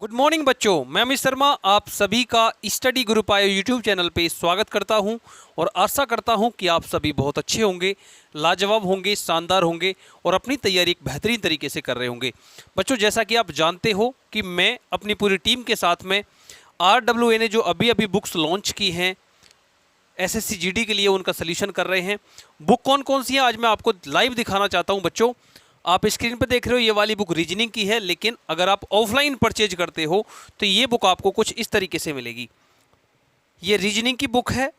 Good morning बच्चों, मैं अमित शर्मा आप सभी का स्टडी ग्रुप आयो यूट्यूब चैनल पे स्वागत करता हूं और आशा करता हूं कि आप सभी बहुत अच्छे होंगे, लाजवाब होंगे, शानदार होंगे और अपनी तैयारी एक बेहतरीन तरीके से कर रहे होंगे। बच्चों, जैसा कि आप जानते हो कि मैं अपनी पूरी टीम के साथ में RWA ने जो अभी अभी बुक्स लॉन्च की हैं SSC GD के लिए, उनका सल्यूशन कर रहे हैं। बुक कौन कौन सी है आज मैं आपको लाइव दिखाना चाहता हूँ। बच्चों, आप स्क्रीन पर देख रहे हो ये वाली बुक रीजनिंग की है, लेकिन अगर आप ऑफलाइन परचेज करते हो तो ये बुक आपको कुछ इस तरीके से मिलेगी। ये रीजनिंग की बुक है।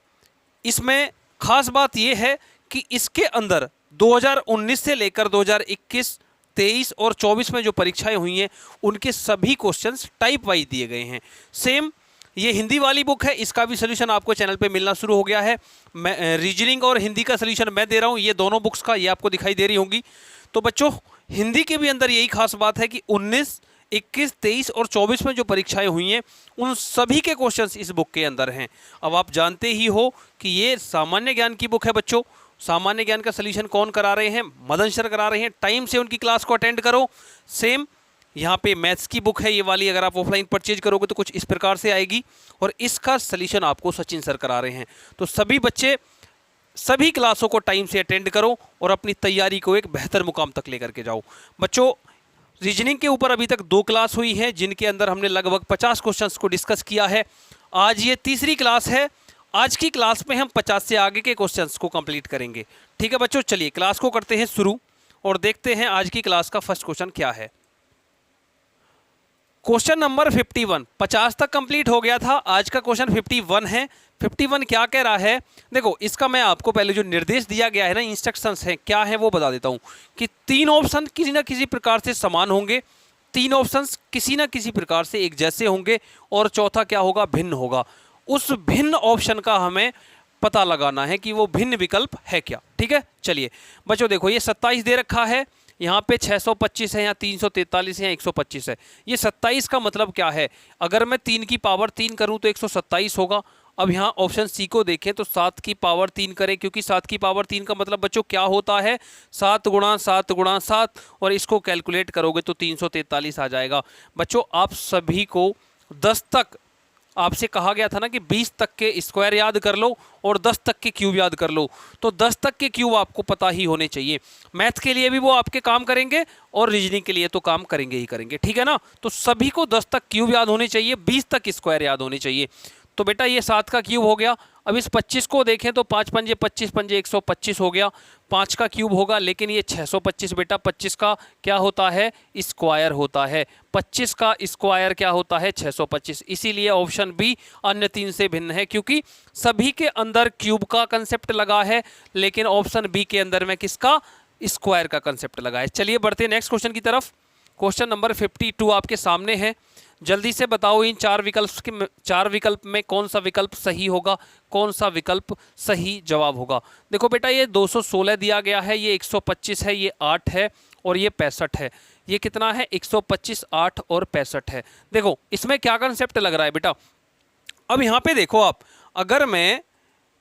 इसमें खास बात ये है कि इसके अंदर 2019 से लेकर 2021, 23 और 24 में जो परीक्षाएं हुई हैं उनके सभी क्वेश्चंस टाइप वाइज दिए गए हैं। सेम ये हिंदी वाली बुक है, इसका भी सोल्यूशन आपको चैनल पे मिलना शुरू हो गया है। मैं रीजनिंग और हिंदी का सोल्यूशन मैं दे रहा हूँ। ये दोनों बुक्स का ये आपको दिखाई दे रही होंगी। तो बच्चों, हिंदी के भी अंदर यही खास बात है कि 19, 21, 23 और 24 में जो परीक्षाएं हुई हैं उन सभी के क्वेश्चंस इस बुक के अंदर हैं। अब आप जानते ही हो कि ये सामान्य ज्ञान की बुक है। बच्चों, सामान्य ज्ञान का सोल्यूशन कौन करा रहे हैं? मदन सर करा रहे हैं। टाइम से उनकी क्लास को अटेंड करो। सेम यहाँ पे मैथ्स की बुक है ये वाली, अगर आप ऑफलाइन परचेज करोगे तो कुछ इस प्रकार से आएगी और इसका सोल्यूशन आपको सचिन सर करा रहे हैं। तो सभी बच्चे सभी क्लासों को टाइम से अटेंड करो और अपनी तैयारी को एक बेहतर मुकाम तक लेकर के जाओ। बच्चों, रीजनिंग के ऊपर अभी तक 2 क्लास हुई है जिनके अंदर हमने लगभग 50 क्वेश्चंस को डिस्कस किया है। आज ये तीसरी क्लास है। आज की क्लास में हम 50 से आगे के क्वेश्चंस को कंप्लीट करेंगे। ठीक है बच्चों, चलिए क्लास को करते हैं शुरू और देखते हैं आज की क्लास का फर्स्ट क्वेश्चन क्या है। क्वेश्चन नंबर 51, 50 तक कंप्लीट हो गया था। आज का क्वेश्चन 51 है। 51 क्या कह रहा है? देखो, इसका मैं आपको पहले जो निर्देश दिया गया है ना, इंस्ट्रक्शंस हैं, क्या है वो बता देता हूं कि 3 ऑप्शन किसी ना किसी प्रकार से समान होंगे, 3 ऑप्शंस किसी ना किसी प्रकार से एक जैसे होंगे और चौथा क्या होगा? भिन्न होगा। उस भिन्न ऑप्शन का हमें पता लगाना है कि वो भिन्न विकल्प है क्या। ठीक है, चलिए बच्चों, देखो ये 27 दे रखा है, यहाँ पे 625 है, यहाँ 343 है, यहाँ 125 है। ये 27 का मतलब क्या है? अगर मैं 3 की पावर 3 करूँ तो 127 होगा। अब यहाँ ऑप्शन सी को देखें तो 7 की पावर 3 करें, क्योंकि 7 की पावर 3 का मतलब बच्चों क्या होता है? 7 गुणा 7 गुणा 7, और इसको कैलकुलेट करोगे तो 343 आ जाएगा। बच्चों, आप सभी को 10 तक आपसे कहा गया था ना कि 20 तक के स्क्वायर याद कर लो और 10 तक के क्यूब याद कर लो, तो 10 तक के क्यूब आपको पता ही होने चाहिए। मैथ के लिए भी वो आपके काम करेंगे और रीजनिंग के लिए तो काम करेंगे ही करेंगे। ठीक है ना? तो सभी को 10 तक क्यूब याद होने चाहिए, 20 तक स्क्वायर याद होने चाहिए। तो बेटा ये 7 का क्यूब हो गया। अब इस 25 को देखें तो 5 पंजे 25 पंजे 125 हो गया, 5 का क्यूब होगा। लेकिन ये 625 बेटा 25 का क्या होता है? स्क्वायर होता है। 25 का स्क्वायर क्या होता है? 625। इसीलिए ऑप्शन बी अन्य 3 से भिन्न है, क्योंकि सभी के अंदर क्यूब का कंसेप्ट लगा है, लेकिन ऑप्शन बी के अंदर में किसका? स्क्वायर का कंसेप्ट लगा है। चलिए बढ़ते हैं नेक्स्ट क्वेश्चन की तरफ। क्वेश्चन नंबर 52 आपके सामने है। जल्दी से बताओ इन 4 विकल्प में कौन सा विकल्प सही होगा, कौन सा विकल्प सही जवाब होगा। देखो बेटा, ये 216 दिया गया है, ये 125 है, ये 8 है और ये 65 है। ये कितना है? 125, 8 और 65 है। देखो इसमें क्या कंसेप्ट लग रहा है बेटा। अब यहाँ पे देखो आप, अगर मैं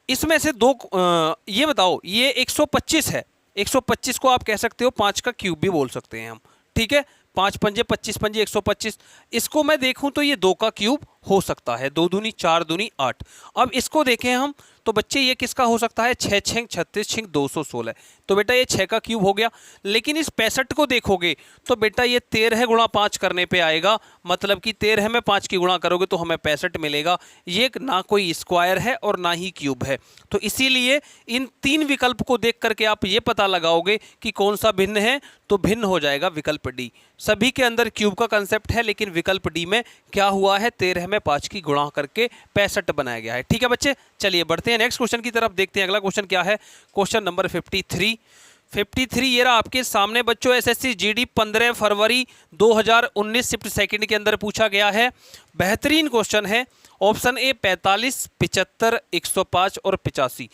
इसमें से ये बताओ, ये 125 है, 125 को आप कह सकते हो 5 का क्यूब भी बोल सकते हैं हम। ठीक है, 5 पंजे 25 पंजे 125। इसको मैं देखूं तो ये 2 का क्यूब हो सकता है, 2 दूनी 4 दूनी 8। अब इसको देखें हम तो बच्चे ये किसका हो सकता है? 6 6 36 6 216। तो बेटा ये 6 का क्यूब हो गया। लेकिन इस 65 को देखोगे तो बेटा ये 13 गुणा 5 करने पे आएगा, मतलब कि 13 में 5 की गुणा करोगे तो हमें 65 मिलेगा। ये ना कोई स्क्वायर है और ना ही क्यूब है। तो इसीलिए इन 3 विकल्प को देख करके आप ये पता लगाओगे कि कौन सा भिन्न है, तो भिन्न हो जाएगा विकल्प डी। सभी के अंदर क्यूब का कंसेप्ट है, लेकिन विकल्प डी में क्या हुआ है? 13 में 5 की गुणा करके 65 बनाया गया है। ठीक है बच्चे, चलिए बढ़ते हैं नेक्स्ट क्वेश्चन की तरफ। देखते हैं अगला क्वेश्चन क्या है। क्वेश्चन नंबर 53 ये रहा आपके सामने बच्चों। SSC GD 15 फरवरी 2019 शिफ्ट सेकंड के अंदर पूछा गया है। बेहतरीन क्वेश्चन है। ऑप्शन ए 45, 75, 105 और 85।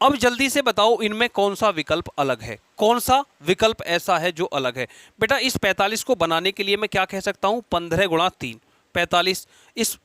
अब जल्दी से बताओ इनमें कौन सा विकल्प अलग है, कौन सा विकल्प ऐसा है जो अलग है। बेटा इस 45 को बनाने के लिए मैं क्या कह सकता हूं? 15 गुणा 3, 45। इस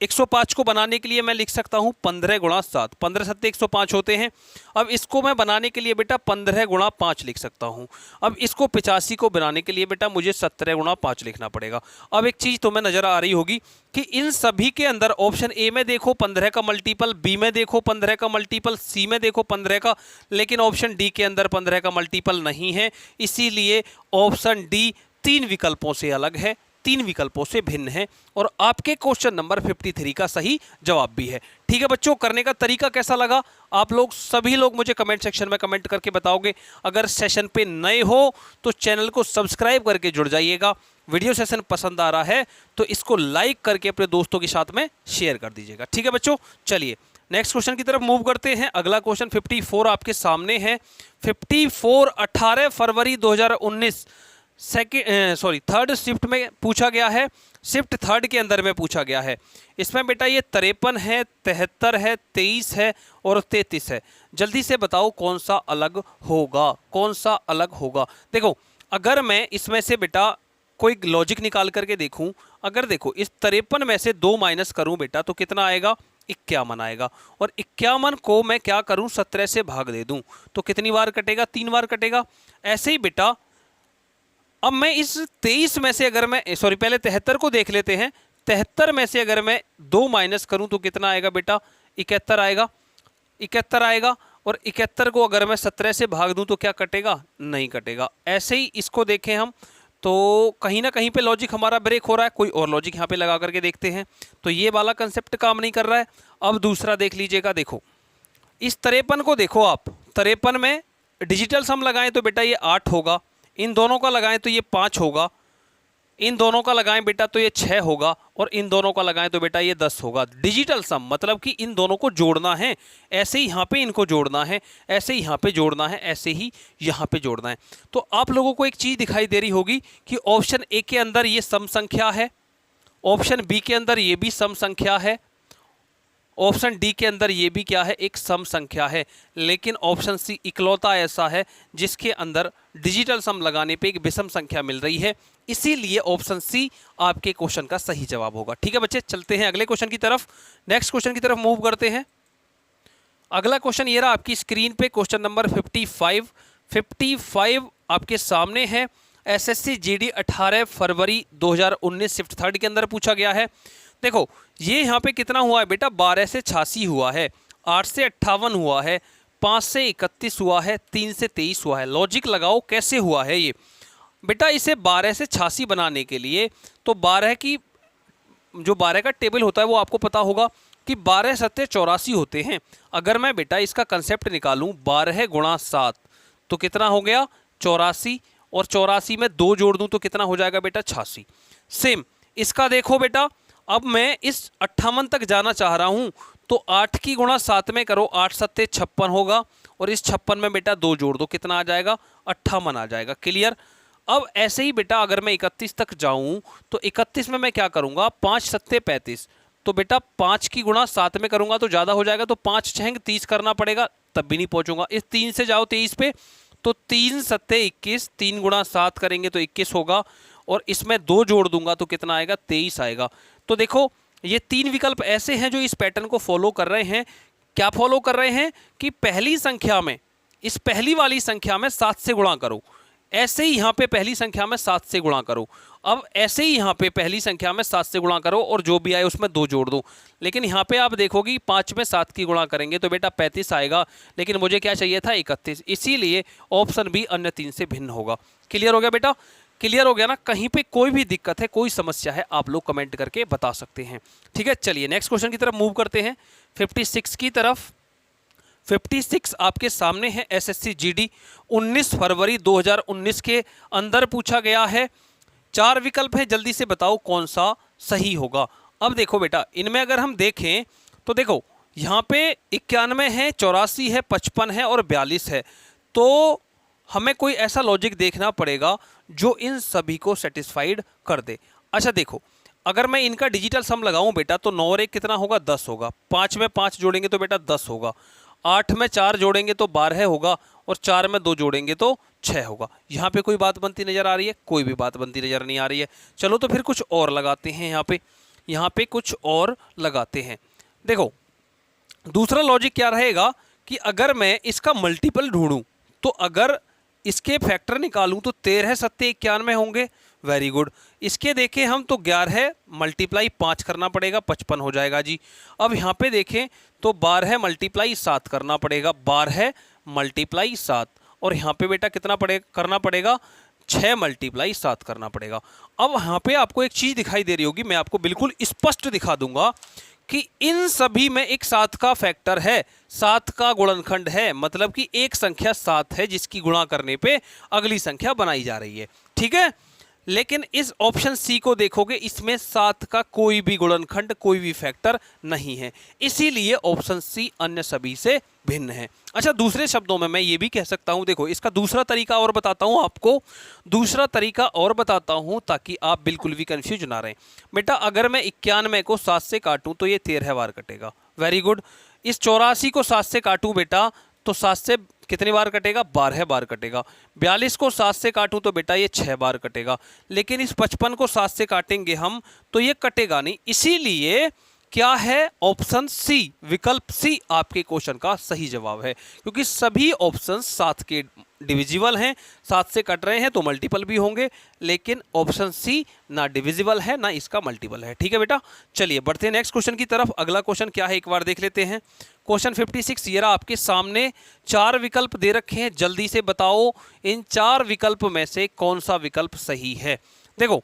105 को बनाने के लिए मैं लिख सकता हूँ 15 गुणा 7, 15 सत्ते 105 होते हैं। अब इसको मैं बनाने के लिए बेटा 15 गुणा 5 लिख सकता हूँ। अब इसको 85 को बनाने के लिए बेटा मुझे 17 गुणा 5 लिखना पड़ेगा। अब एक चीज़ तुम्हें नज़र आ रही होगी कि इन सभी के अंदर ऑप्शन ए में देखो 15 का मल्टीपल, बी में देखो 15 का मल्टीपल, सी में देखो 15 का, लेकिन ऑप्शन डी के अंदर 15 का मल्टीपल नहीं है। इसीलिए ऑप्शन डी 3 विकल्पों से अलग है, 3 विकल्पों से भिन्न है और आपके क्वेश्चन नंबर 53 का सही जवाब भी है। ठीक है बच्चों, करने का तरीका कैसा लगा आप लोग सभी लोग मुझे कमेंट सेक्शन में कमेंट करके बताओगे। अगर सेशन पे नए हो तो चैनल को सब्सक्राइब करके जुड़ जाइएगा। वीडियो सेशन पसंद आ रहा है तो इसको लाइक करके अपने दोस्तों के साथ में शेयर कर दीजिएगा। ठीक है बच्चों, चलिए नेक्स्ट क्वेश्चन की तरफ मूव करते हैं। अगला क्वेश्चन 54 आपके सामने है। 54 18 फरवरी 2019 थर्ड शिफ्ट में पूछा गया है। शिफ्ट थर्ड के अंदर में पूछा गया है। इसमें बेटा ये 53 है, 73 है, 23 है और 33 है। जल्दी से बताओ कौन सा अलग होगा, कौन सा अलग होगा। देखो अगर मैं इसमें से बेटा कोई लॉजिक निकाल करके देखूं, अगर देखो इस 53 में से 2 माइनस करूं बेटा तो कितना आएगा, 51 आएगा। और 51 को मैं क्या करूं, 17 से भाग दे दूं तो कितनी बार कटेगा, 3 बार कटेगा। ऐसे ही बेटा अब मैं इस 23 में से अगर मैं पहले 73 को देख लेते हैं। 73 में से अगर मैं 2 माइनस करूं तो कितना आएगा बेटा, 71 आएगा, 71 आएगा। और 71 को अगर मैं 17 से भाग दूं तो क्या कटेगा, नहीं कटेगा। ऐसे ही इसको देखें हम तो कहीं ना कहीं पे लॉजिक हमारा ब्रेक हो रहा है। कोई और लॉजिक यहाँ पे लगा करके देखते हैं तो ये वाला कंसेप्ट काम नहीं कर रहा है। अब दूसरा देख लीजिएगा, देखो इस 53 को देखो आप, 53 में डिजिटल सम लगाएं तो बेटा ये 8 होगा, इन दोनों का लगाएं तो ये 5 होगा, इन दोनों का लगाएं बेटा तो ये 6 होगा और इन दोनों का लगाएं तो बेटा ये 10 होगा। डिजिटल सम मतलब कि इन दोनों को जोड़ना है, ऐसे ही यहाँ पे इनको जोड़ना है, ऐसे ही यहाँ पे जोड़ना है, ऐसे ही यहाँ पे जोड़ना है। तो आप लोगों को एक चीज़ दिखाई दे रही होगी कि ऑप्शन ए के अंदर ये सम संख्या है, ऑप्शन बी के अंदर ये भी सम संख्या है, ऑप्शन डी के अंदर ये भी क्या है, एक सम संख्या है। लेकिन ऑप्शन सी इकलौता ऐसा है जिसके अंदर डिजिटल सम लगाने पे एक विषम संख्या मिल रही है। इसीलिए ऑप्शन सी आपके क्वेश्चन का सही जवाब होगा। ठीक है बच्चे, चलते हैं अगले क्वेश्चन की तरफ, नेक्स्ट क्वेश्चन की तरफ मूव करते हैं। अगला क्वेश्चन ये रहा आपकी स्क्रीन पे, क्वेश्चन नंबर 55 आपके सामने है। एसएससी जीडी 18 फरवरी 2019 शिफ्ट थर्ड के अंदर पूछा गया है। देखो ये यहाँ पे कितना हुआ है बेटा, 12 से 86 हुआ है, 8 से 58 हुआ है, 5 से 31 हुआ है, 3 से 23 हुआ है। लॉजिक लगाओ कैसे हुआ है ये बेटा। इसे 12 से 86 बनाने के लिए तो 12 की जो 12 का टेबल होता है वो आपको पता होगा कि 12 सत्ते 84 होते हैं। अगर मैं बेटा इसका कंसेप्ट निकालूं 12 गुणा 7 तो कितना हो गया, 84, और 84 में 2 जोड़ दूं तो कितना हो जाएगा बेटा, 86। सेम इसका देखो बेटा, अब मैं इस 58 तक जाना चाह रहा हूं तो 8 की गुणा 7 में करो, 8 सत्ते 56 होगा और इस 56 में बेटा 2 जोड़ दो, कितना आ जाएगा, 58 आ जाएगा। क्लियर। अब ऐसे ही बेटा अगर मैं 31 तक जाऊं तो 31 में मैं क्या करूंगा, 5 सत्ते 35, तो बेटा 5 की गुणा 7 में करूंगा तो ज़्यादा हो जाएगा, तो 5 छेंग 30 करना पड़ेगा, तब भी नहीं पहुंचूंगा। इस 3 से जाओ 23 पे तो 3 सत्ते 21, 3 गुणा 7 करेंगे तो 21 होगा और इसमें 2 जोड़ दूंगा तो कितना आएगा, 23 आएगा। तो देखो ये 3 विकल्प ऐसे हैं जो इस पैटर्न को फॉलो कर रहे हैं। क्या फॉलो कर रहे हैं कि पहली संख्या में, इस पहली वाली संख्या में 7 से गुणा करो, ऐसे ही यहाँ पे पहली संख्या में 7 से गुणा करो, अब ऐसे ही यहाँ पे पहली संख्या में 7 से गुणा करो और जो भी आए उसमें 2 जोड़ दो। लेकिन यहाँ पे आप देखोगे 5 में 7 की गुणा करेंगे तो बेटा 35 आएगा, लेकिन मुझे क्या चाहिए था, 31। इसीलिए ऑप्शन बी अन्य 3 से भिन्न होगा। क्लियर हो गया बेटा, क्लियर हो गया ना। कहीं पे कोई भी दिक्कत है, कोई समस्या है, आप लोग कमेंट करके बता सकते हैं। ठीक है, चलिए नेक्स्ट क्वेश्चन की तरफ मूव करते हैं, 56 की तरफ। 56 आपके सामने है, एसएससी जीडी 19 फरवरी 2019 के अंदर पूछा गया है। 4 विकल्प हैं, जल्दी से बताओ कौन सा सही होगा। अब देखो बेटा इनमें अगर हम देखें तो देखो यहाँ पे 91 है, 84 है, 55 है और 42 है। तो हमें कोई ऐसा लॉजिक देखना पड़ेगा जो इन सभी को सेटिस्फाइड कर दे। अच्छा देखो अगर मैं इनका डिजिटल सम लगाऊं बेटा तो 9 और 1 कितना होगा, 10 होगा, 5 में 5 जोड़ेंगे तो बेटा 10 होगा, 8 में 4 जोड़ेंगे तो 12 होगा और 4 में 2 जोड़ेंगे तो 6 होगा। यहाँ पे कोई बात बनती नज़र आ रही है, कोई भी बात बनती नज़र नहीं आ रही है। चलो तो फिर कुछ और लगाते हैं। यहाँ पे यहाँ पे कुछ और लगाते हैं। देखो दूसरा लॉजिक क्या रहेगा कि अगर मैं इसका मल्टीपल ढूंढूं तो अगर इसके फैक्टर निकालूं तो 13 सत्ते 91 होंगे। Very good. इसके देखें हम तो 11 मल्टीप्लाई 5 करना पड़ेगा, 55 हो जाएगा जी। अब यहाँ पे देखें तो 12 मल्टीप्लाई 7 करना पड़ेगा, 12 मल्टीप्लाई 7, और यहाँ पे बेटा कितना करना पड़ेगा, 6 मल्टीप्लाई 7 करना पड़ेगा। अब यहाँ पे आपको एक चीज़ दिखाई दे रही होगी, मैं आपको बिल्कुल स्पष्ट दिखा दूंगा कि इन सभी में एक 7 का फैक्टर है, 7 का गुणनखंड है, मतलब कि एक संख्या 7 है जिसकी गुणा करने पे अगली संख्या बनाई जा रही है। ठीक है, लेकिन इस ऑप्शन सी को देखोगे, इसमें 7 का कोई भी गुणनखंड, कोई भी फैक्टर नहीं है, इसीलिए ऑप्शन सी अन्य सभी से भिन्न है। अच्छा, दूसरे शब्दों में मैं ये भी कह सकता हूं, देखो इसका दूसरा तरीका और बताता हूं आपको, दूसरा तरीका और बताता हूं ताकि आप बिल्कुल भी कंफ्यूज ना रहें। बेटा अगर मैं 91 को 7 से काटूं तो ये 13 बार कटेगा। Very good. इस 84 को 7 से काटूं बेटा तो 7 से कितनी बार कटेगा, 12 बार कटेगा। 42 को 7 से काटूं तो बेटा ये 6 बार कटेगा। लेकिन इस 55 को 7 से काटेंगे हम तो ये कटेगा नहीं, इसीलिए क्या है, ऑप्शन सी, विकल्प सी आपके क्वेश्चन का सही जवाब है, क्योंकि सभी ऑप्शन 7 के डिविजिबल हैं, 7 से कट रहे हैं तो मल्टीपल भी होंगे, लेकिन ऑप्शन सी ना डिविजिबल है ना इसका मल्टीपल है। ठीक है बेटा, चलिए बढ़ते हैं नेक्स्ट क्वेश्चन की तरफ। अगला क्वेश्चन क्या है एक बार देख लेते हैं। क्वेश्चन 56, ये रहा आपके सामने, 4 विकल्प दे रखे हैं, जल्दी से बताओ इन 4 विकल्प में से कौन सा विकल्प सही है। देखो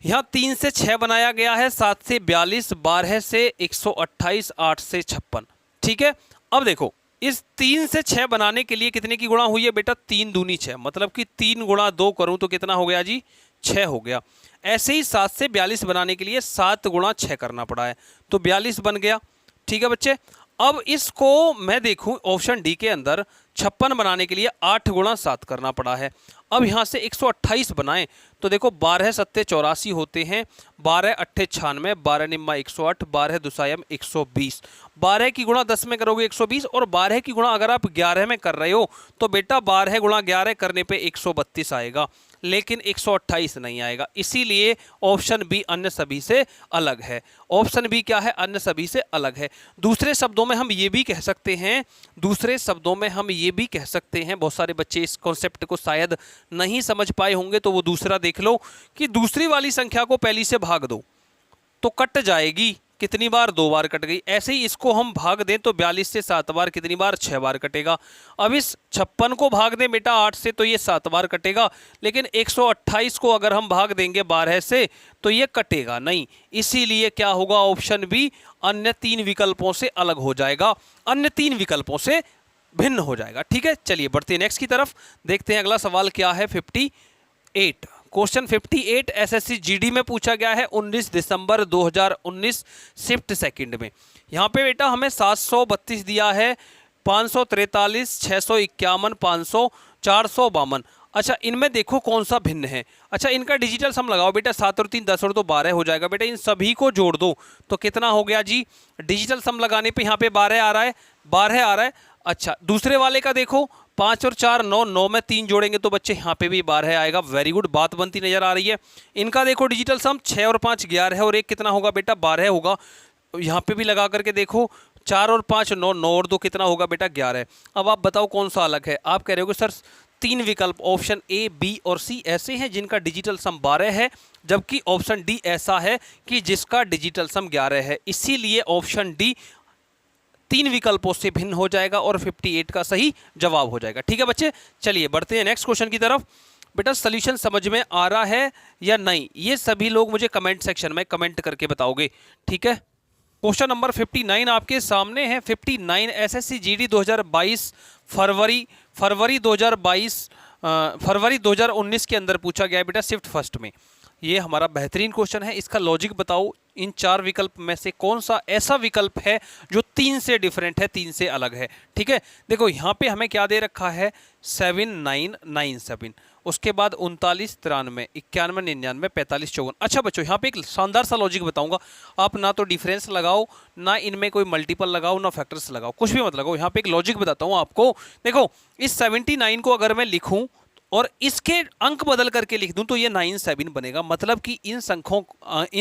यहाँ 3 से 6 बनाया गया है, 7 से 42, 12 से 128, 8 से 56। ठीक है, अब देखो इस 3 से 6 बनाने के लिए कितने की गुणा हुई है बेटा, 3 दूनी 6, मतलब कि 3 गुणा 2 करूं तो कितना हो गया जी, 6 हो गया। ऐसे ही 7 से 42 बनाने के लिए 7 गुणा 6 करना पड़ा है तो 42 बन गया। ठीक है बच्चे, अब इसको मैं देखूं ऑप्शन डी के अंदर 56 बनाने के लिए 8 गुणा 7 करना पड़ा है। अब यहाँ से 128 बनाएं तो देखो 12 सत्ते 84 होते हैं, 12 अट्ठे 96, 12 निम्मा 108, 12 दुसायम 120। 12 की गुणा 10 में करोगे 120, और 12 की गुणा अगर आप 11 में कर रहे हो तो बेटा 12 गुणा 11 करने पे 132 आएगा, लेकिन 128 नहीं आएगा, इसीलिए ऑप्शन बी अन्य सभी से अलग है। ऑप्शन बी क्या है, अन्य सभी से अलग है। दूसरे शब्दों में हम ये भी कह सकते हैं, दूसरे शब्दों में हम ये भी कह सकते हैं, बहुत सारे बच्चे इस कॉन्सेप्ट को शायद नहीं समझ पाए होंगे तो वो दूसरा देख लो, कि दूसरी वाली संख्या को पहली से भाग दो तो कट जाएगी, कितनी बार, 2 बार कट गई। ऐसे ही इसको हम भाग दें तो 42 से 7 बार, कितनी बार, 6 बार कटेगा। अब इस 56 को भाग दें बेटा 8 से तो ये 7 बार कटेगा, लेकिन 128 को अगर हम भाग देंगे 12 से तो ये कटेगा नहीं, इसीलिए क्या होगा, ऑप्शन बी अन्य 3 विकल्पों से अलग हो जाएगा, अन्य 3 विकल्पों से भिन्न हो जाएगा। ठीक है, चलिए बढ़ते हैं नेक्स्ट की तरफ, देखते हैं अगला सवाल क्या है। 58 क्वेश्चन 58 एसएससी जीडी में पूछा गया है 19 दिसंबर 2019 शिफ्ट सेकंड में। यहाँ पे बेटा हमें 732 दिया है, 543, 651, 500, 452। अच्छा, इनमें देखो कौन सा भिन्न है। अच्छा, इनका डिजिटल सम लगाओ बेटा, 7 और 3 10 और 2 12 हो जाएगा बेटा, इन सभी को जोड़ दो तो कितना हो गया जी, डिजिटल सम लगाने पे यहाँ पे 12 आ रहा है, 12 आ रहा है। अच्छा, दूसरे वाले का देखो, 5 और 4 9, 9 में 3 जोड़ेंगे तो बच्चे यहाँ पे भी 12 आएगा। वेरी गुड, बात बनती नजर आ रही है। इनका देखो डिजिटल सम 6 और 5 11 है, और एक कितना होगा बेटा, 12 होगा। यहाँ पे भी लगा करके देखो, 4 और 5 9, 9 और 2 कितना होगा बेटा, 11। अब आप बताओ कौन सा अलग है। आप कह रहे हो सर 3 विकल्प ऑप्शन ए, बी और सी ऐसे हैं जिनका डिजिटल सम 12 है, जबकि ऑप्शन डी ऐसा है कि जिसका डिजिटल सम 11 है, इसीलिए ऑप्शन डी 3 विकल्पों से भिन्न हो जाएगा और 58 का सही जवाब हो जाएगा। ठीक है बच्चे, चलिए बढ़ते हैं नेक्स्ट क्वेश्चन की तरफ। बेटा सोल्यूशन समझ में आ रहा है या नहीं, ये सभी लोग मुझे कमेंट सेक्शन में कमेंट करके बताओगे। ठीक है, क्वेश्चन नंबर 59 आपके सामने है। 59 एसएससी जीडी 2022 फरवरी 2019 के अंदर पूछा गया है बेटा शिफ्ट फर्स्ट में। ये हमारा बेहतरीन क्वेश्चन है, इसका लॉजिक बताओ इन 4 विकल्प में से कौन सा ऐसा विकल्प है जो 3 से डिफरेंट है, 3 से अलग है। ठीक है, देखो यहाँ पे हमें क्या दे रखा है, 7997, उसके बाद 39 93 91 99 45 54। अच्छा बच्चों, यहाँ पे एक शानदार सा लॉजिक बताऊंगा, आप ना तो डिफरेंस लगाओ, ना इनमें कोई मल्टीपल लगाओ, ना फैक्टर्स लगाओ, कुछ भी मत लगाओ। यहाँ पे एक लॉजिक बताता हूँ आपको। देखो इस 79 को अगर मैं लिखूँ और इसके अंक बदल करके लिख दूं तो ये 97 बनेगा। मतलब कि इन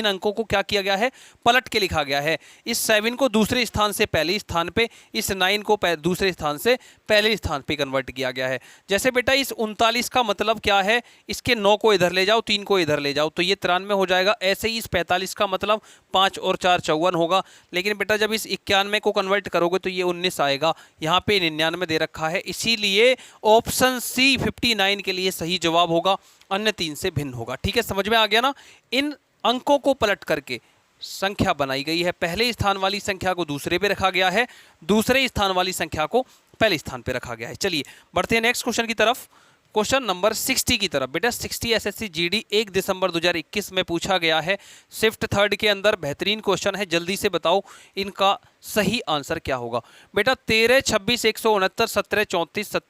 अंकों को क्या किया गया है, पलट के लिखा गया है। इस 7 को दूसरे स्थान से पहले स्थान पे, इस 9 को दूसरे स्थान से पहले स्थान पे कन्वर्ट किया गया है। जैसे बेटा इस 39 का मतलब क्या है, इसके 9 को इधर ले जाओ, 3 को इधर ले जाओ तो ये 93 हो जाएगा। ऐसे ही इस 45 का मतलब 5 और 4 54 होगा। लेकिन बेटा जब इस 91 को कन्वर्ट करोगे तो ये 19 आएगा। यहाँ पे 99 दे रखा है, इसीलिए ऑप्शन सी 59 के लिए सही जवाब होगा, अन्य 3 से भिन्न होगा। ठीक है, समझ में आ गया ना। इन अंकों को पलट करके संख्या बनाई गई है। पहले स्थान वाली संख्या को दूसरे पे रखा गया है, दूसरे स्थान वाली संख्या को पहले स्थान पे रखा गया है। चलिए बढ़ते हैं नेक्स्ट क्वेश्चन की तरफ, क्वेश्चन नंबर 60 की तरफ। बेटा 60 एसएससी जीडी 1 दिसंबर 2021 में पूछा गया है, शिफ्ट थर्ड के अंदर। बेहतरीन क्वेश्चन है, जल्दी से बताओ इनका सही आंसर क्या होगा। बेटा 13, 26, 169, 17, 34,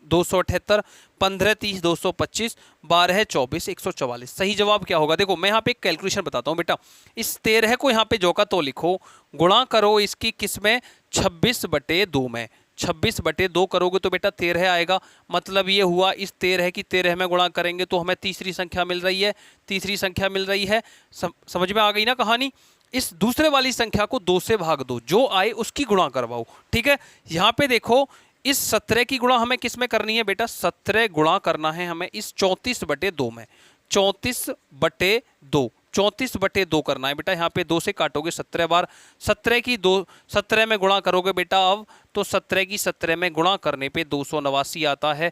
278, 15, 30, 225, 12, 24, 144। सही जवाब क्या होगा? देखो मैं यहाँ पे एक कैलकुलेशन बताता हूँ बेटा। इस 13 को यहाँ पे जो का तो लिखो, गुणा करो इसकी किस में, 26/2 में। 26/2 करोगे तो बेटा 13 आएगा। मतलब ये हुआ इस 13 की 13 में गुणा करेंगे तो हमें तीसरी संख्या मिल रही है, तीसरी संख्या मिल रही है। समझ में आ गई ना कहानी। इस दूसरे वाली संख्या को 2 से भाग दो, जो आए उसकी गुणा करवाओ। ठीक है, यहाँ पे देखो इस 17 की गुणा हमें किस में करनी है बेटा, 17 गुणा करना है हमें इस 34/2 में। 34/2, 34/2 करना है बेटा। यहाँ पे 2 से काटोगे 17 बार, 17 में गुणा करोगे बेटा अब तो 17 की 17 में गुणा करने पे 289 आता है,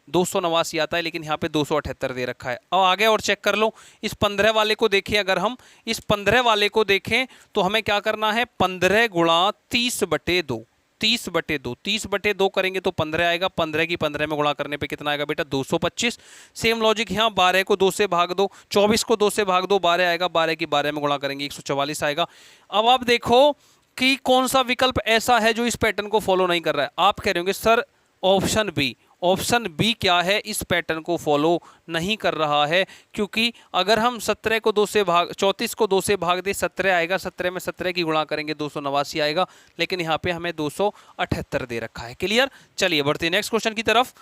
289 आता है। लेकिन यहाँ पे 278 दे रखा है। अब आगे और चेक कर लो, इस 15 वाले को देखें, अगर हम इस 15 वाले को देखें तो हमें क्या करना है, 15 गुणा 30/2, 30/2, 30/2 करेंगे तो 15 आएगा। 15 की 15 में गुणा करने पे कितना आएगा बेटा, 225। सेम लॉजिक यहाँ 12 को 2 से भाग दो, 24 को 2 से भाग दो, 12 आएगा। 12 की 12 में गुणा करेंगे 144 आएगा। अब आप देखो कि कौन सा विकल्प ऐसा है जो इस पैटर्न को फॉलो नहीं कर रहा है। आप कह रहे होंगे sir option B. Option B क्या है, इस पैटर्न को फॉलो नहीं कर रहा है, क्योंकि अगर हम 17 को 2 से भाग 34 को 2 से भाग दे 17 आएगा, 17 में 17 की गुणा करेंगे 289 आएगा। लेकिन यहाँ पे हमें 278 दे रखा है। क्लियर। चलिए बढ़ते हैं नेक्स्ट क्वेश्चन की तरफ,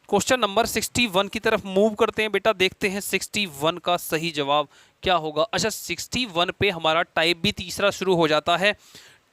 क्वेश्चन नंबर 61 की तरफ मूव करते हैं बेटा। देखते हैं 61 का सही जवाब क्या होगा। अच्छा 61 पे हमारा टाइप भी तीसरा शुरू हो जाता है।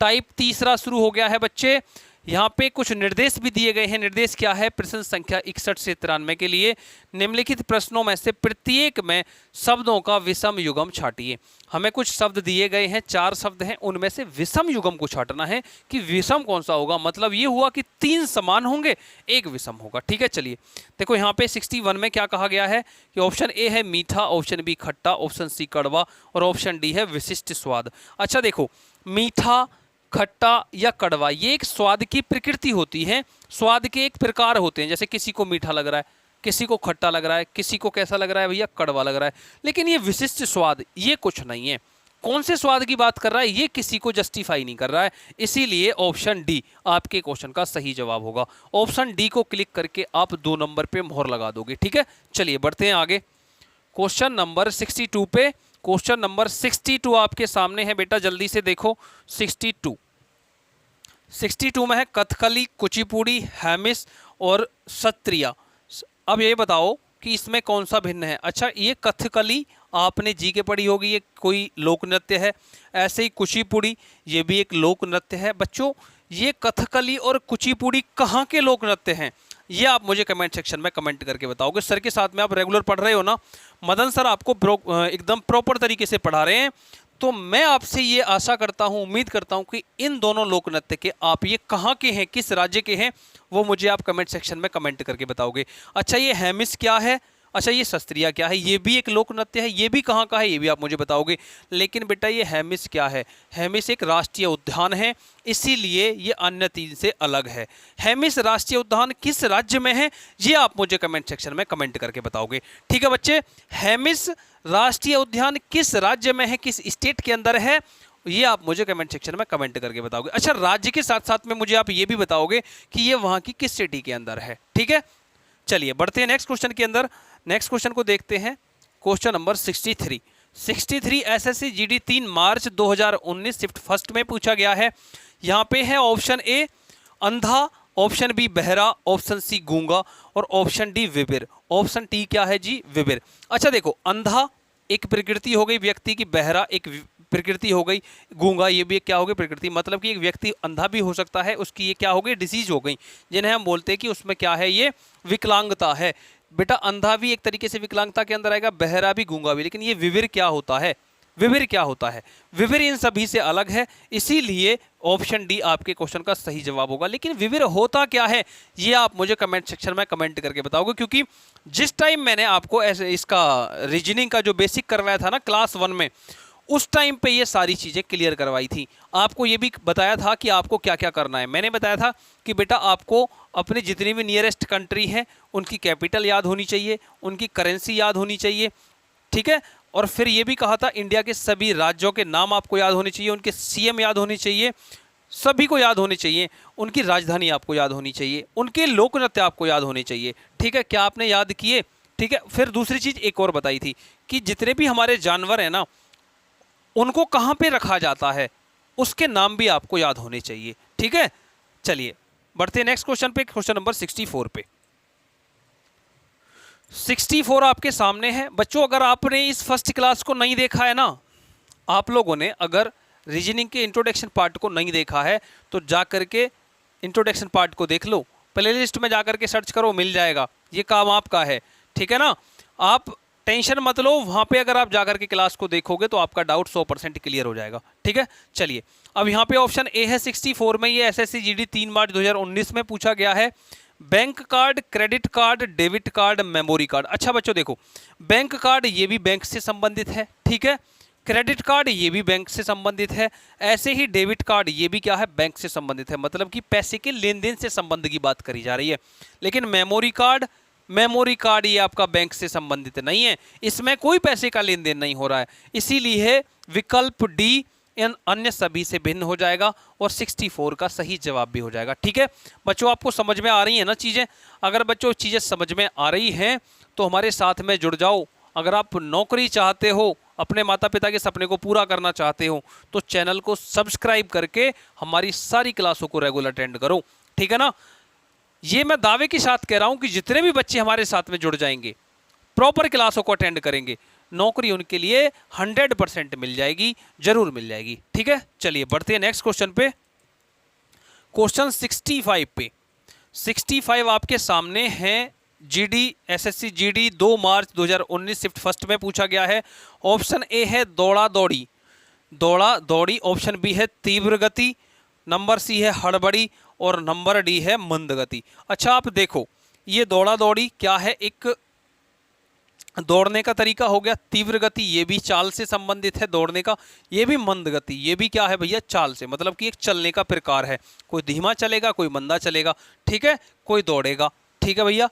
टाइप तीसरा शुरू हो गया है बच्चे। यहाँ पे कुछ निर्देश भी दिए गए हैं। निर्देश क्या है, प्रश्न संख्या 61 से 93 के लिए निम्नलिखित प्रश्नों में से प्रत्येक में शब्दों का विषम युग्म छाटिए। हमें कुछ शब्द दिए गए हैं, 4 शब्द हैं, उनमें से विषम युग्म को छाटना है कि विषम कौन सा होगा। मतलब ये हुआ कि 3 समान होंगे, 1 विषम होगा। ठीक है, चलिए देखो यहाँ पे 61 में क्या कहा गया है कि ऑप्शन ए है मीठा, ऑप्शन बी खट्टा, ऑप्शन सी कड़वा और ऑप्शन डी है विशिष्ट स्वाद। अच्छा देखो, मीठा, खट्टा या कड़वा, ये एक स्वाद की प्रकृति होती है, स्वाद के एक प्रकार होते हैं। जैसे किसी को मीठा लग रहा है, किसी को खट्टा लग रहा है, किसी को कैसा लग रहा है भैया, कड़वा लग रहा है। लेकिन ये विशिष्ट स्वाद ये कुछ नहीं है। कौन से स्वाद की बात कर रहा है, ये किसी को जस्टिफाई नहीं कर रहा है। इसीलिए ऑप्शन डी आपके क्वेश्चन का सही जवाब होगा। ऑप्शन डी को क्लिक करके आप 2 नंबर पे मोहर लगा दोगे। ठीक है, चलिए बढ़ते हैं आगे क्वेश्चन नंबर 62 पे। क्वेश्चन नंबर 62 आपके सामने है बेटा, जल्दी से देखो। 62 में है कथकली, कुचिपुड़ी, हैमिस और सत्रिया। अब ये बताओ कि इसमें कौन सा भिन्न है। अच्छा ये कथकली आपने जी के पढ़ी होगी, ये कोई लोक नृत्य है। ऐसे ही कुचिपुड़ी ये भी एक लोक नृत्य है। बच्चों ये कथकली और कुचिपुड़ी कहाँ के लोक नृत्य हैं, ये आप मुझे कमेंट सेक्शन में कमेंट करके बताओगे। सर के साथ में आप रेगुलर पढ़ रहे हो ना, मदन सर आपको एकदम प्रॉपर तरीके से पढ़ा रहे हैं। तो मैं आपसे ये आशा करता हूँ, उम्मीद करता हूँ कि इन दोनों लोक नृत्य के आप ये कहाँ के हैं, किस राज्य के हैं, वो मुझे आप कमेंट सेक्शन में कमेंट करके बताओगे। अच्छा ये हैमिस क्या है, अच्छा ये शस्त्रिया क्या है, ये भी एक लोक नृत्य है, ये भी कहाँ का है ये भी आप मुझे बताओगे। लेकिन बेटा ये हैमिस क्या है, हैमिस एक राष्ट्रीय उद्यान है, इसीलिए ये अन्य 3 से अलग है। हैमिस राष्ट्रीय उद्यान किस राज्य में है, ये आप मुझे कमेंट सेक्शन में कमेंट करके बताओगे। ठीक है बच्चे, हैमिस राष्ट्रीय उद्यान किस राज्य में है, किस स्टेट के अंदर है, ये आप मुझे कमेंट सेक्शन में कमेंट करके बताओगे। अच्छा राज्य के साथ साथ में मुझे आप ये भी बताओगे कि ये वहाँ की किस सिटी के अंदर है। ठीक है, चलिए बढ़ते हैं नेक्स्ट क्वेश्चन के अंदर। नेक्स्ट क्वेश्चन को देखते हैं, क्वेश्चन नंबर 63 एसएससी जीडी 3 मार्च 2019 शिफ्ट फर्स्ट में पूछा गया है। यहाँ पे है ऑप्शन ए अंधा, ऑप्शन बी बहरा, ऑप्शन सी गूंगा और ऑप्शन डी विविर। ऑप्शन टी क्या है जी? विविर। अच्छा देखो, अंधा एक प्रकृति हो गई व्यक्ति की, बहरा एक प्रकृति हो गई, गूंगा ये भी एक क्या हो गई? प्रकृति। मतलब कि एक व्यक्ति अंधा भी हो सकता है, उसकी ये क्या हो गई? डिसीज हो गई, जिन्हें हम बोलते हैं कि उसमें क्या है? ये विकलांगता है। बेटा अंधा भी एक तरीके से विकलांगता के अंदर आएगा, बहरा भी, गूंगा भी, लेकिन ये विविर क्या होता है? विविर क्या होता है? विविर इन सभी से अलग है, इसीलिए ऑप्शन डी आपके क्वेश्चन का सही जवाब होगा। लेकिन विविर होता क्या है ये आप मुझे कमेंट सेक्शन में कमेंट करके बताओगे, क्योंकि जिस टाइम मैंने आपको ऐसे इसका रीजनिंग का जो बेसिक करवाया था ना क्लास 1 में, उस टाइम पे ये सारी चीज़ें क्लियर करवाई थी। आपको ये भी बताया था कि आपको क्या क्या करना है। मैंने बताया था कि बेटा आपको अपनी जितनी भी नियरेस्ट कंट्री है उनकी कैपिटल याद होनी चाहिए, उनकी करेंसी याद होनी चाहिए, ठीक है। और फिर ये भी कहा था इंडिया के सभी राज्यों के नाम आपको याद होने चाहिए, उनके सीएम याद होने चाहिए, सभी को याद होने चाहिए, उनकी राजधानी आपको याद होनी चाहिए, उनके लोक नृत्य आपको याद होने चाहिए, ठीक है। क्या आपने याद किए? ठीक है। फिर दूसरी चीज़ एक और बताई थी कि जितने भी हमारे जानवर हैं ना, उनको कहाँ पे रखा जाता है, उसके नाम भी आपको याद होने चाहिए, ठीक है। चलिए बढ़ते हैं नेक्स्ट क्वेश्चन पे, क्वेश्चन नंबर 64 पे। 64 आपके सामने है बच्चों। अगर आपने इस फर्स्ट क्लास को नहीं देखा है ना, आप लोगों ने अगर रीजनिंग के इंट्रोडक्शन पार्ट को नहीं देखा है तो जा करके इंट्रोडक्शन पार्ट को देख लो, प्ले लिस्ट में जा करके सर्च करो, मिल जाएगा, ये काम आपका है, ठीक है ना। आप टेंशन मत लो, वहाँ पे अगर आप जाकर के क्लास को देखोगे तो आपका डाउट 100% क्लियर हो जाएगा, ठीक है। चलिए अब यहाँ पे ऑप्शन ए है 64 में, ये एसएससी जीडी 3 मार्च 2019 में पूछा गया है। Bank card, credit card, debit card, memory card. अच्छा बच्चों देखो, बैंक कार्ड ये भी बैंक से संबंधित है, ठीक है। क्रेडिट कार्ड ये भी बैंक से संबंधित है, ऐसे ही डेबिट कार्ड ये भी क्या है? बैंक से संबंधित है, मतलब कि पैसे के लेन देन से संबंध की बात करी जा रही है। लेकिन मेमोरी कार्ड ये आपका बैंक से संबंधित नहीं है, इसमें कोई पैसे का लेन देन नहीं हो रहा है, इसीलिए विकल्प डी इन अन्य सभी से भिन्न हो जाएगा और 64 का सही जवाब भी हो जाएगा, ठीक है। बच्चों आपको समझ में आ रही है ना चीज़ें? अगर बच्चों चीज़ें समझ में आ रही हैं तो हमारे साथ में जुड़ जाओ। अगर आप नौकरी चाहते हो, अपने माता पिता के सपने को पूरा करना चाहते हो, तो चैनल को सब्सक्राइब करके हमारी सारी क्लासों को रेगुलर अटेंड करो, ठीक है ना। ये मैं दावे के साथ कह रहा हूं कि जितने भी बच्चे हमारे साथ में जुड़ जाएंगे, प्रॉपर क्लासों को अटेंड करेंगे, नौकरी उनके लिए 100% मिल जाएगी, जरूर मिल जाएगी, ठीक है। चलिए बढ़ते हैं नेक्स्ट क्वेश्चन पे, क्वेश्चन 65 पे। 65 आपके सामने है, GD SSC GD 2 March 2019 shift first में पूछा गया है। ऑप्शन ए है दौड़ा दौड़ी, ऑप्शन बी है तीव्र गति, नंबर सी है हड़बड़ी और नंबर डी है मंद गति। अच्छा आप देखो, ये दौड़ा दौड़ी क्या है? एक दौड़ने का तरीका हो गया। तीव्र गति ये भी चाल से संबंधित है दौड़ने का, ये भी मंद गति ये भी क्या है भैया? चाल से, मतलब कि एक चलने का प्रकार है, कोई धीमा चलेगा, कोई मंदा चलेगा, ठीक है, कोई दौड़ेगा, ठीक है भैया।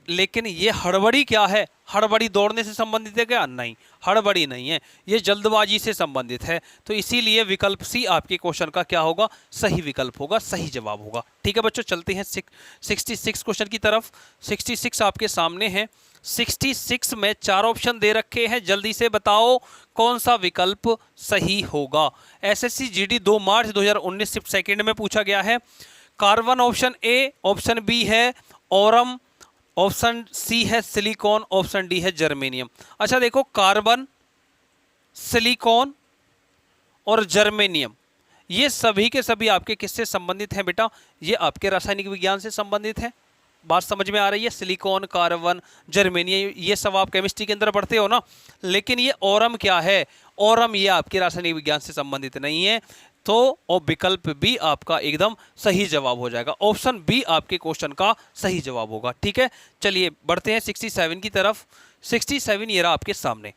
लेकिन ये हड़बड़ी क्या है? हड़बड़ी दौड़ने से संबंधित है क्या? नहीं, हड़बड़ी नहीं है, ये जल्दबाजी से संबंधित है। तो इसीलिए विकल्प सी आपके क्वेश्चन का क्या होगा? सही विकल्प होगा, सही जवाब होगा, ठीक है बच्चों। चलते हैं 66 क्वेश्चन की तरफ। 66 आपके सामने है। 66 में 4 ऑप्शन दे रखे हैं, जल्दी से बताओ कौन सा विकल्प सही होगा। SSC GD 2 March 2019 shift second में पूछा गया है। Carbon option A, option B है ओरम, ऑप्शन सी है सिलिकॉन, ऑप्शन डी है जर्मेनियम। अच्छा देखो, कार्बन, सिलिकॉन और जर्मेनियम ये सभी के सभी आपके किससे संबंधित हैं बेटा? ये आपके रासायनिक विज्ञान से संबंधित है। बात समझ में आ रही है? सिलिकॉन, कार्बन, जर्मेनियम ये सब आप केमिस्ट्री के अंदर पढ़ते हो ना। लेकिन ये ओरम क्या है? ओरम ये आपके रासायनिक विज्ञान से संबंधित नहीं है, तो और विकल्प बी आपका एकदम सही जवाब हो जाएगा। ऑप्शन बी आपके क्वेश्चन का सही जवाब होगा, ठीक है। चलिए बढ़ते हैं 67 की तरफ। 67 ये रहा आपके सामने।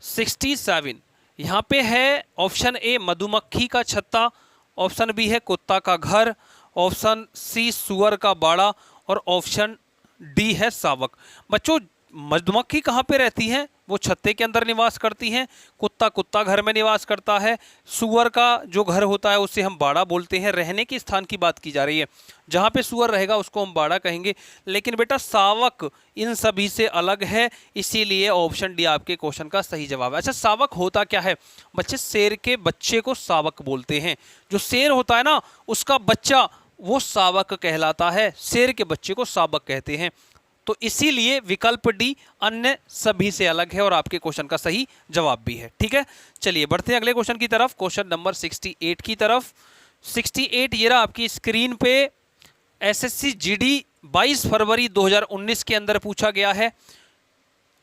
67 यहाँ पे है ऑप्शन ए मधुमक्खी का छत्ता, ऑप्शन बी है कुत्ता का घर, ऑप्शन सी सुअर का बाड़ा और ऑप्शन डी है शावक। बच्चों मधुमक्खी कहाँ पे रहती है? वो छत्ते के अंदर निवास करती हैं। कुत्ता घर में निवास करता है। सुअर का जो घर होता है उसे हम बाड़ा बोलते हैं। रहने के स्थान की बात की जा रही है, जहाँ पे सुअर रहेगा उसको हम बाड़ा कहेंगे। लेकिन बेटा शावक इन सभी से अलग है, इसीलिए ऑप्शन डी आपके क्वेश्चन का सही जवाब है। अच्छा शावक होता क्या है बच्चे? शेर के बच्चे को शावक बोलते हैं। जो शेर होता है ना उसका बच्चा वो शावक कहलाता है, शेर के बच्चे को शावक कहते हैं। तो इसीलिए विकल्प डी अन्य सभी से अलग है और आपके क्वेश्चन का सही जवाब भी है। ठीक है, चलिए बढ़ते हैं अगले क्वेश्चन की तरफ, क्वेश्चन नंबर 68 की तरफ। 68 ये रहा आपकी स्क्रीन पे, एसएससी जीडी 22 फरवरी 2019 के अंदर पूछा गया है।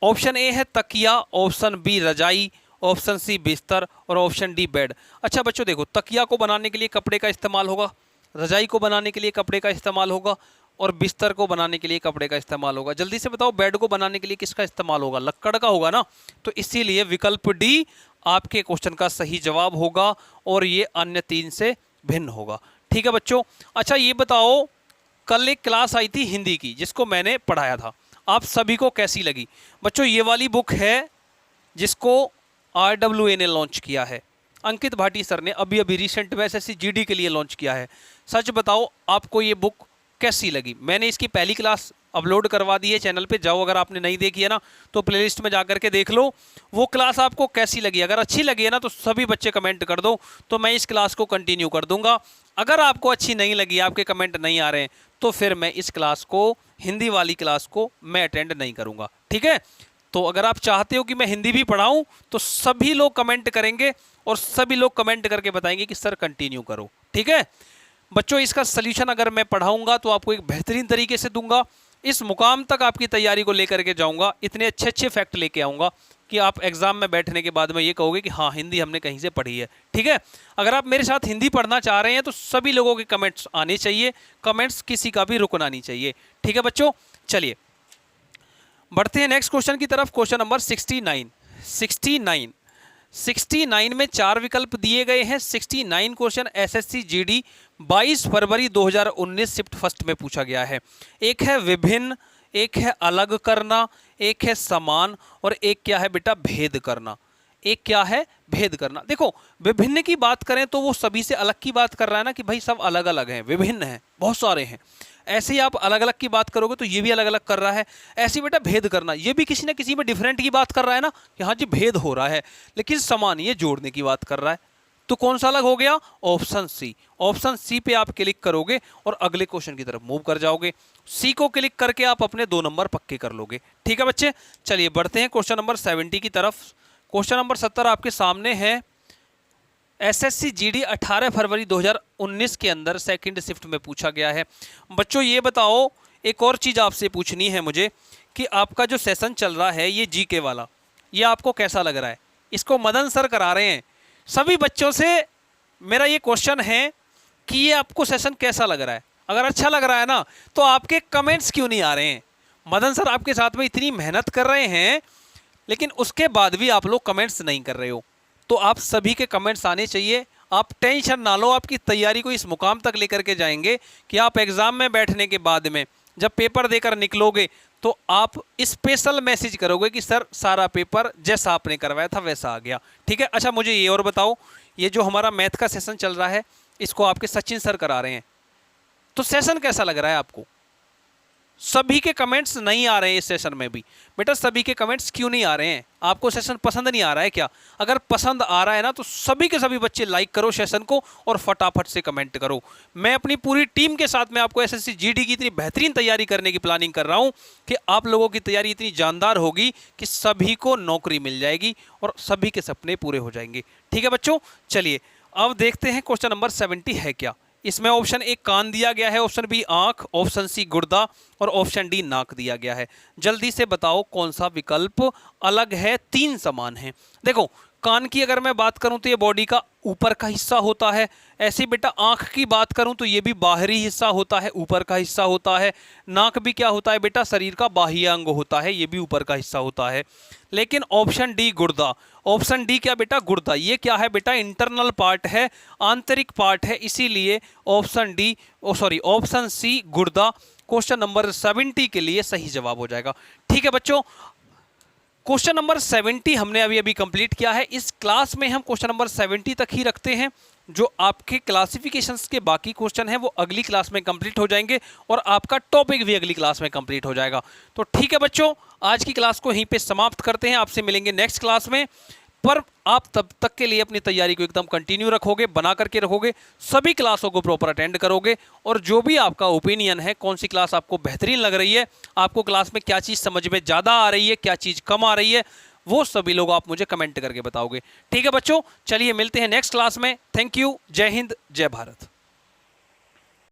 ऑप्शन ए है तकिया, ऑप्शन बी रजाई, ऑप्शन सी बिस्तर और ऑप्शन डी बेड। अच्छा बच्चों देखो, तकिया को बनाने के लिए कपड़े का इस्तेमाल होगा, रजाई को बनाने के लिए कपड़े का इस्तेमाल होगा और बिस्तर को बनाने के लिए कपड़े का इस्तेमाल होगा। जल्दी से बताओ बेड को बनाने के लिए किसका इस्तेमाल होगा? लक्कड़ का होगा ना। तो इसीलिए विकल्प डी आपके क्वेश्चन का सही जवाब होगा और ये अन्य 3 से भिन्न होगा। ठीक है बच्चों, अच्छा ये बताओ, कल एक क्लास आई थी हिंदी की जिसको मैंने पढ़ाया था, आप सभी को कैसी लगी? बच्चों ये वाली बुक है जिसको RWA ने लॉन्च किया है, अंकित भाटी सर ने अभी अभी रिसेंट में एसएससी जीडी के लिए लॉन्च किया है। सच बताओ आपको ये बुक कैसी लगी? मैंने इसकी पहली क्लास अपलोड करवा दी है चैनल पे, जाओ अगर आपने नहीं देखी है ना तो प्लेलिस्ट में जाकर के देख लो। वो क्लास आपको कैसी लगी? अगर अच्छी लगी है ना तो सभी बच्चे कमेंट कर दो, तो मैं इस क्लास को कंटिन्यू कर दूंगा। अगर आपको अच्छी नहीं लगी, आपके कमेंट नहीं आ रहे हैं, तो फिर मैं इस क्लास को, हिंदी वाली क्लास को मैं अटेंड नहीं करूंगा। ठीक है, तो अगर आप चाहते हो कि मैं हिंदी भी पढ़ाऊं तो सभी लोग कमेंट करेंगे और सभी लोग कमेंट करके बताएंगे कि सर कंटिन्यू करो। ठीक है बच्चों, इसका सलूशन अगर मैं पढ़ाऊंगा तो आपको एक बेहतरीन तरीके से दूंगा, इस मुकाम तक आपकी तैयारी को लेकर के जाऊंगा, इतने अच्छे अच्छे फैक्ट लेके आऊंगा कि आप एग्जाम में बैठने के बाद में ये कहोगे कि हाँ हिंदी हमने कहीं से पढ़ी है। ठीक है, अगर आप मेरे साथ हिंदी पढ़ना चाह रहे हैं तो सभी लोगों के कमेंट्स आने चाहिए, कमेंट्स किसी का भी रुकना नहीं चाहिए। ठीक है बच्चों, चलिए बढ़ते हैं नेक्स्ट क्वेश्चन की तरफ, क्वेश्चन नंबर 69 में 4 विकल्प दिए गए हैं। 69 क्वेश्चन एसएससी जीडी 22 फरवरी 2019 शिफ्ट फर्स्ट में पूछा गया है। एक है विभिन्न, एक है अलग करना, एक है समान और एक क्या है बेटा भेद करना। एक क्या है? भेद करना। देखो विभिन्न की बात करें तो वो सभी से अलग की बात कर रहा है ना, कि भाई सब अलग अलग हैं, विभिन्न हैं, बहुत सारे हैं। ऐसे ही आप अलग अलग की बात करोगे तो ये भी अलग अलग कर रहा है। ऐसे बेटा भेद करना, ये भी किसी ना किसी में डिफरेंट की बात कर रहा है ना, कि हाँ जी भेद हो रहा है। लेकिन समान, ये जोड़ने की बात कर रहा है। तो कौन सा अलग हो गया? Option C. ऑप्शन सी पे आप क्लिक करोगे और अगले क्वेश्चन की तरफ मूव कर जाओगे। सी को क्लिक करके आप अपने 2 नंबर पक्के कर लोगे। ठीक है बच्चे, चलिए बढ़ते हैं क्वेश्चन नंबर 70 की तरफ। क्वेश्चन नंबर 70 आपके सामने है। एसएससी जीडी 18 फरवरी 2019 के अंदर सेकंड शिफ्ट में पूछा गया है। बच्चों ये बताओ, एक और चीज़ आपसे पूछनी है मुझे कि आपका जो सेशन चल रहा है ये जीके वाला, ये आपको कैसा लग रहा है? इसको मदन सर करा रहे हैं। सभी बच्चों से मेरा ये क्वेश्चन है कि ये आपको सेशन कैसा लग रहा है? अगर अच्छा लग रहा है ना तो आपके कमेंट्स क्यों नहीं आ रहे हैं? मदन सर आपके साथ में इतनी मेहनत कर रहे हैं लेकिन उसके बाद भी आप लोग कमेंट्स नहीं कर रहे हो। तो आप सभी के कमेंट्स आने चाहिए। आप टेंशन ना लो, आपकी तैयारी को इस मुकाम तक लेकर के जाएंगे कि आप एग्जाम में बैठने के बाद में जब पेपर देकर निकलोगे तो आप स्पेशल मैसेज करोगे कि सर सारा पेपर जैसा आपने करवाया था वैसा आ गया। ठीक है, अच्छा मुझे ये और बताओ, ये जो हमारा मैथ का सेशन चल रहा है इसको आपके सचिन सर करा रहे हैं, तो सेशन कैसा लग रहा है आपको? सभी के कमेंट्स नहीं आ रहे हैं इस सेशन में भी। बेटा सभी के कमेंट्स क्यों नहीं आ रहे हैं? आपको सेशन पसंद नहीं आ रहा है क्या? अगर पसंद आ रहा है ना तो सभी के सभी बच्चे लाइक करो सेशन को और फटाफट से कमेंट करो। मैं अपनी पूरी टीम के साथ में आपको एसएससी जीडी की इतनी बेहतरीन तैयारी करने की प्लानिंग कर रहा हूं कि आप लोगों की तैयारी इतनी जानदार होगी कि सभी को नौकरी मिल जाएगी और सभी के सपने पूरे हो जाएंगे। ठीक है बच्चों, चलिए अब देखते हैं क्वेश्चन नंबर 70 है क्या। इसमें ऑप्शन ए कान दिया गया है, ऑप्शन बी आंख, ऑप्शन सी गुर्दा और ऑप्शन डी नाक दिया गया है। जल्दी से बताओ कौन सा विकल्प अलग है, 3 समान है। देखो कान की अगर मैं बात करूं तो ये बॉडी का ऊपर का हिस्सा होता है। ऐसे बेटा आंख की बात करूं तो ये भी बाहरी हिस्सा होता है, ऊपर का हिस्सा होता है। नाक भी क्या होता है बेटा? शरीर का बाह्य अंग होता है, ये भी ऊपर का हिस्सा होता है। लेकिन ऑप्शन डी गुर्दा, ऑप्शन डी क्या बेटा? गुर्दा। ये क्या है बेटा? इंटरनल पार्ट है, आंतरिक पार्ट है, इसीलिए ऑप्शन डी ऑप्शन सी गुर्दा क्वेश्चन नंबर 70 के लिए सही जवाब हो जाएगा। ठीक है बच्चों, क्वेश्चन नंबर 70 हमने अभी अभी कंप्लीट किया है। इस क्लास में हम क्वेश्चन नंबर 70 तक ही रखते हैं। जो आपके क्लासिफिकेशंस के बाकी क्वेश्चन हैं वो अगली क्लास में कंप्लीट हो जाएंगे और आपका टॉपिक भी अगली क्लास में कंप्लीट हो जाएगा। तो ठीक है बच्चों, आज की क्लास को यहीं पे समाप्त करते हैं। आपसे मिलेंगे नेक्स्ट क्लास में। पर आप तब तक के लिए अपनी तैयारी को एकदम कंटिन्यू रखोगे, बना करके रखोगे, सभी क्लासों को प्रॉपर अटेंड करोगे, और जो भी आपका ओपिनियन है, कौन सी क्लास आपको बेहतरीन लग रही है, आपको क्लास में क्या चीज़ समझ में ज़्यादा आ रही है, क्या चीज़ कम आ रही है, वो सभी लोग आप मुझे कमेंट करके बताओगे। ठीक है बच्चों, चलिए मिलते हैं नेक्स्ट क्लास में। Thank you. जय हिंद, जय भारत।